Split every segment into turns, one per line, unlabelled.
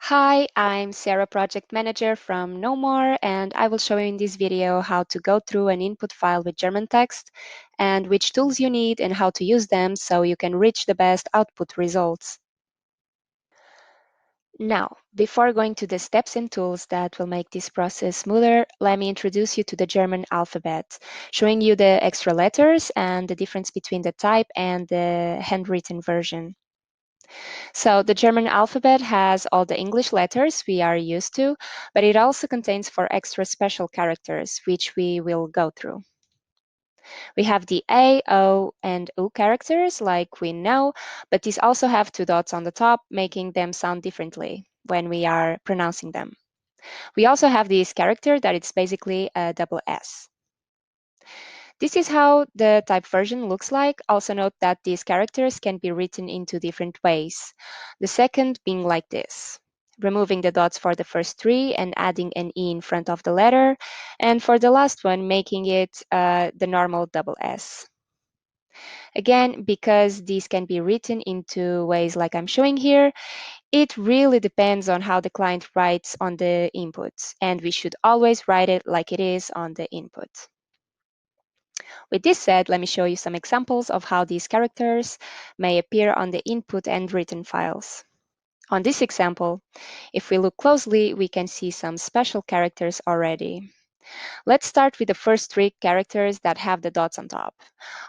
Hi, I'm Sarah, Project Manager from Nomore, and I will show you in this video how to go through an input file with German text and which tools you need and how to use them so you can reach the best output results. Now, before going to the steps and tools that will make this process smoother, let me introduce you to the German alphabet, showing you the extra letters and the difference between the type and the handwritten version. So the German alphabet has all the English letters we are used to, but it also contains four extra special characters, which we will go through. We have the A, O, and U characters, like we know, but these also have two dots on the top, making them sound differently when we are pronouncing them. We also have this character that it's basically a double S. This is how the type version looks like. Also note that these characters can be written in two different ways. The second being like this, removing the dots for the first three and adding an E in front of the letter, and for the last one, making it the normal double S. Again, because these can be written in two ways like I'm showing here, it really depends on how the client writes on the input, and we should always write it like it is on the input. With this said, let me show you some examples of how these characters may appear on the input and written files. On this example, if we look closely, we can see some special characters already. Let's start with the first three characters that have the dots on top.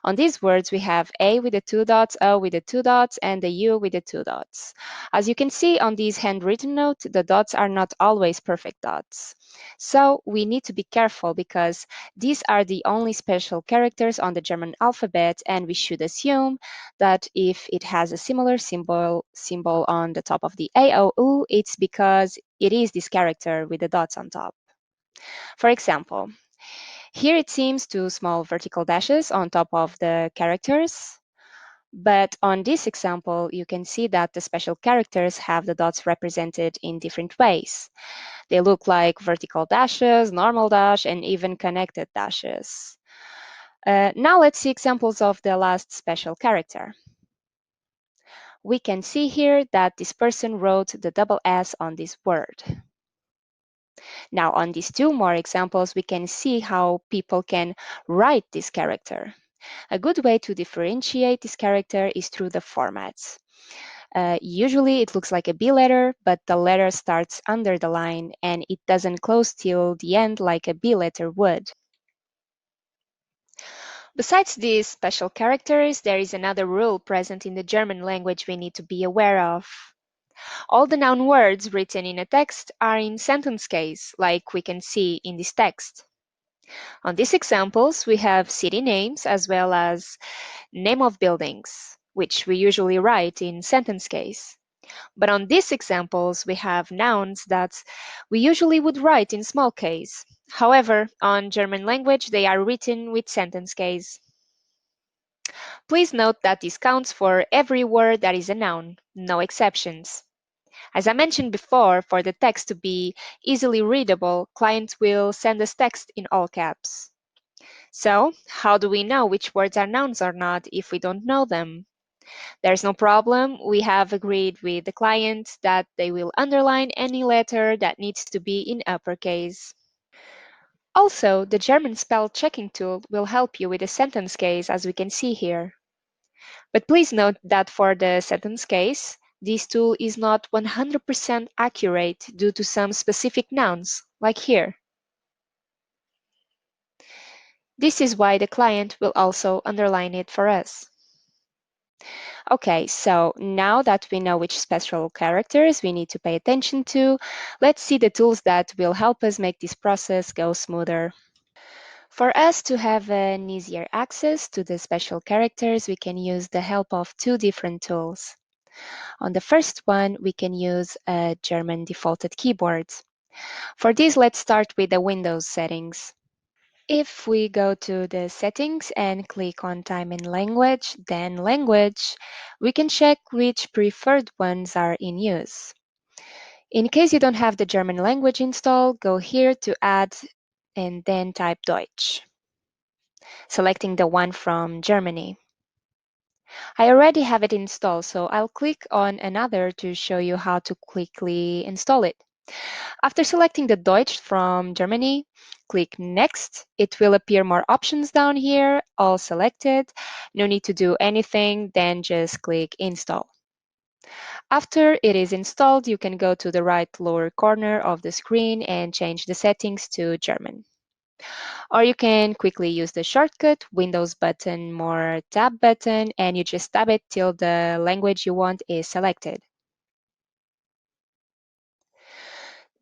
On these words, we have A with the two dots, O with the two dots, and the U with the two dots. As you can see on these handwritten notes, the dots are not always perfect dots. So we need to be careful because these are the only special characters on the German alphabet, and we should assume that if it has a similar symbol on the top of the A, O, U, it's because it is this character with the dots on top. For example, here it seems two small vertical dashes on top of the characters, but on this example, you can see that the special characters have the dots represented in different ways. They look like vertical dashes, normal dash, and even connected dashes. Now let's see examples of the last special character. We can see here that this person wrote the double S on this word. Now on these two more examples, we can see how people can write this character. A good way to differentiate this character is through the formats. Usually it looks like a B letter, but the letter starts under the line and it doesn't close till the end like a B letter would. Besides these special characters, there is another rule present in the German language we need to be aware of. All the noun words written in a text are in sentence case, like we can see in this text. On these examples, we have city names as well as name of buildings, which we usually write in sentence case. But on these examples, we have nouns that we usually would write in small case. However, on German language, they are written with sentence case. Please note that this counts for every word that is a noun, no exceptions. As I mentioned before, for the text to be easily readable, clients will send us text in all caps. So, how do we know which words are nouns or not if we don't know them? There's no problem. We have agreed with the client that they will underline any letter that needs to be in uppercase. Also, the German spell checking tool will help you with the sentence case as we can see here. But please note that for the sentence case, this tool is not 100% accurate due to some specific nouns, like here. This is why the client will also underline it for us. Okay, so now that we know which special characters we need to pay attention to, let's see the tools that will help us make this process go smoother. For us to have an easier access to the special characters, we can use the help of two different tools. On the first one, we can use a German defaulted keyboard. For this, let's start with the Windows settings. If we go to the settings and click on time and language, then language, we can check which preferred ones are in use. In case you don't have the German language installed, go here to add and then type Deutsch, selecting the one from Germany. I already have it installed, so I'll click on another to show you how to quickly install it. After selecting the Deutsch from Germany, click Next. It will appear more options down here, all selected. No need to do anything, then just click Install. After it is installed, you can go to the right lower corner of the screen and change the settings to German. Or you can quickly use the shortcut Windows button, more Tab button, and you just tab it till the language you want is selected.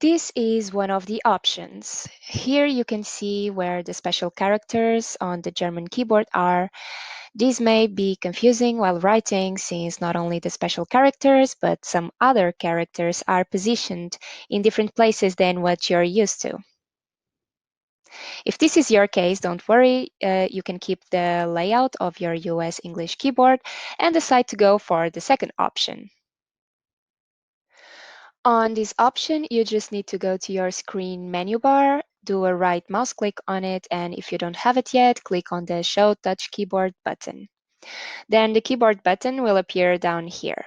This is one of the options. Here you can see where the special characters on the German keyboard are. This may be confusing while writing since not only the special characters but some other characters are positioned in different places than what you're used to. If this is your case, don't worry, you can keep the layout of your US English keyboard and decide to go for the second option. On this option, you just need to go to your screen menu bar, do a right mouse click on it, and if you don't have it yet, click on the Show Touch Keyboard button. Then the keyboard button will appear down here.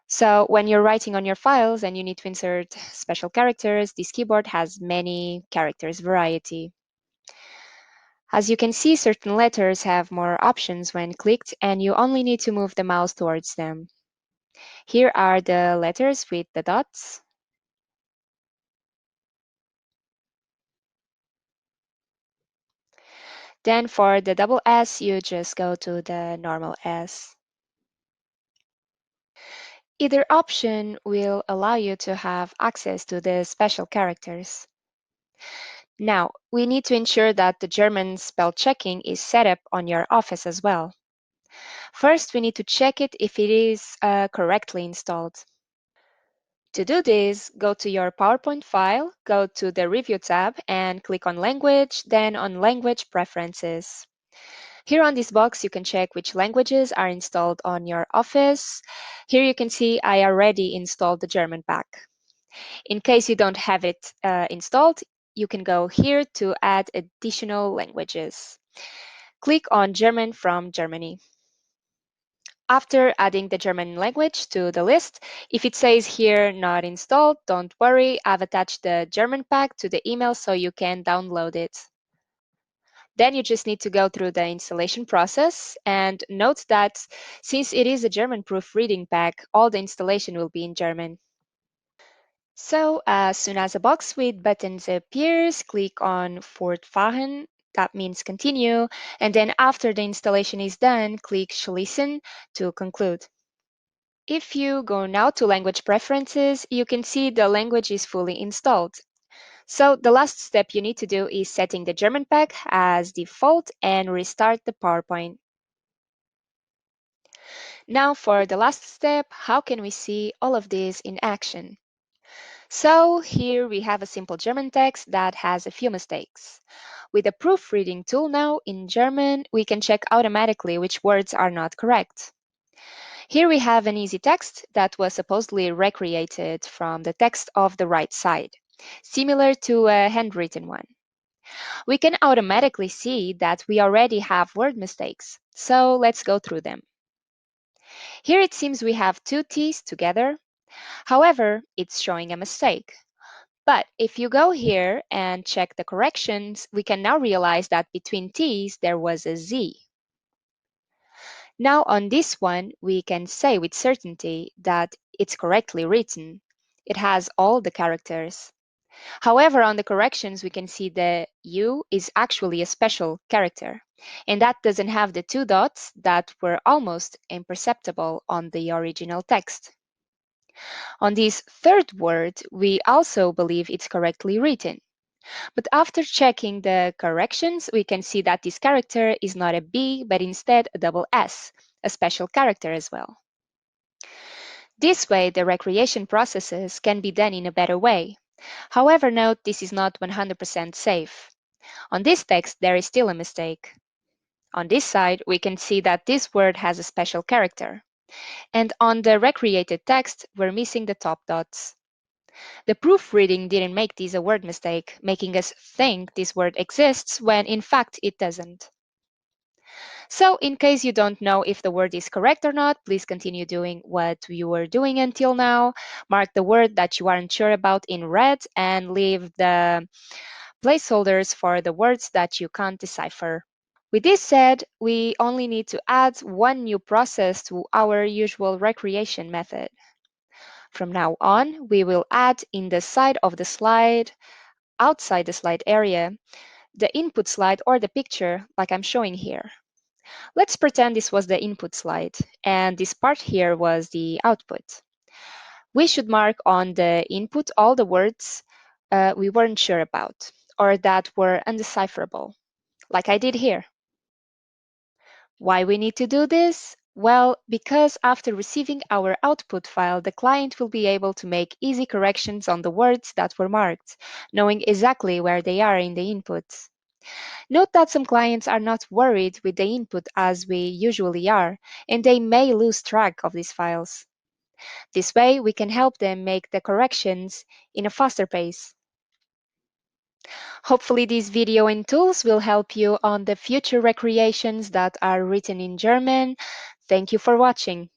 So when you're writing on your files and you need to insert special characters, this keyboard has many characters variety. As you can see, certain letters have more options when clicked, and you only need to move the mouse towards them. Here are the letters with the dots. Then for the double S, you just go to the normal S. Either option will allow you to have access to the special characters. Now, we need to ensure that the German spell checking is set up on your Office as well. First, we need to check it if it is correctly installed. To do this, go to your PowerPoint file, go to the Review tab and click on Language, then on Language Preferences. Here on this box, you can check which languages are installed on your Office. Here you can see I already installed the German pack. In case you don't have it installed, you can go here to add additional languages. Click on German from Germany. After adding the German language to the list, if it says here not installed, don't worry, I've attached the German pack to the email so you can download it. Then you just need to go through the installation process and note that since it is a German proofreading pack, all the installation will be in German. So as soon as a box with buttons appears, click on Fortfahren, that means continue, and then after the installation is done, click Schließen to conclude. If you go now to Language Preferences, you can see the language is fully installed. So the last step you need to do is setting the German pack as default and restart the PowerPoint. Now for the last step, how can we see all of this in action? So here we have a simple German text that has a few mistakes. With the proofreading tool now in German, we can check automatically which words are not correct. Here we have an easy text that was supposedly recreated from the text of the right side, similar to a handwritten one. We can automatically see that we already have word mistakes, so let's go through them. Here it seems we have two T's together. However, it's showing a mistake. But if you go here and check the corrections, we can now realize that between T's there was a Z. Now on this one, we can say with certainty that it's correctly written. It has all the characters. However, on the corrections, we can see the U is actually a special character, and that doesn't have the two dots that were almost imperceptible on the original text. On this third word, we also believe it's correctly written. But after checking the corrections, we can see that this character is not a B, but instead a double S, a special character as well. This way, the recreation processes can be done in a better way. However, note this is not 100% safe. On this text, there is still a mistake. On this side, we can see that this word has a special character. And on the recreated text, we're missing the top dots. The proofreading didn't make this a word mistake, making us think this word exists when in fact it doesn't. So in case you don't know if the word is correct or not, please continue doing what you were doing until now. Mark the word that you aren't sure about in red and leave the placeholders for the words that you can't decipher. With this said, we only need to add one new process to our usual recreation method. From now on, we will add in the side of the slide, outside the slide area, the input slide or the picture like I'm showing here. Let's pretend this was the input slide and this part here was the output. We should mark on the input all the words we weren't sure about or that were undecipherable, like I did here. Why we need to do this? Well, because after receiving our output file, the client will be able to make easy corrections on the words that were marked, knowing exactly where they are in the inputs. Note that some clients are not worried with the input as we usually are, and they may lose track of these files. This way, we can help them make the corrections in a faster pace. Hopefully this video and tools will help you on the future recreations that are written in German. Thank you for watching.